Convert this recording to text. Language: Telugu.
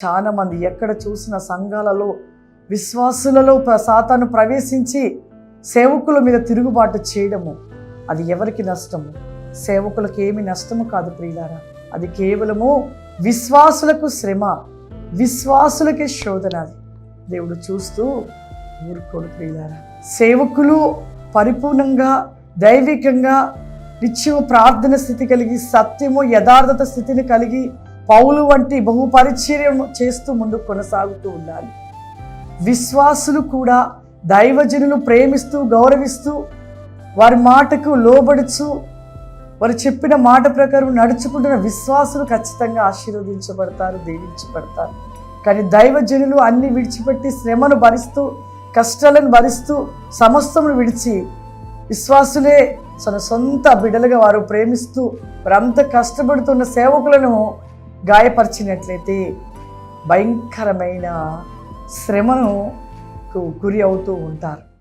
చాలా మంది ఎక్కడ చూసిన సంఘాలలో విశ్వాసులలో సాతాను ప్రవేశించి సేవకుల మీద తిరుగుబాటు చేయడము, అది ఎవరికి నష్టము? సేవకులకు ఏమి నష్టము కాదు ప్రియులారా. అది కేవలము విశ్వాసులకు శ్రమ, విశ్వాసులకే శోధన. అది దేవుడు చూస్తూ ఊరుకోడు ప్రియులారా. సేవకులు పరిపూర్ణంగా దైవికంగా నిత్యము ప్రార్థన స్థితి కలిగి, సత్యము యథార్థత స్థితిని కలిగి పౌలు వంటి బహుపరిచర్యం చేస్తూ ముందుకు కొనసాగుతూ ఉండాలి. విశ్వాసులు కూడా దైవజనులు ప్రేమిస్తూ గౌరవిస్తూ వారి మాటకు లోబడుచు వారు చెప్పిన మాట ప్రకారం నడుచుకుంటున్న విశ్వాసులు ఖచ్చితంగా ఆశీర్వదించబడతారు, దీవించబడతారు. కానీ దైవజనులు అన్ని విడిచిపెట్టి శ్రమను భరిస్తూ కష్టాలను భరిస్తూ సమస్తమును విడిచి విశ్వాసులే తన సొంత బిడ్డలుగా వారు ప్రేమిస్తూ వారంతా కష్టపడుతున్న సేవకులను గాయపరిచినట్లయితే భయంకరమైన శ్రమను గురి అవుతూ ఉంటారు.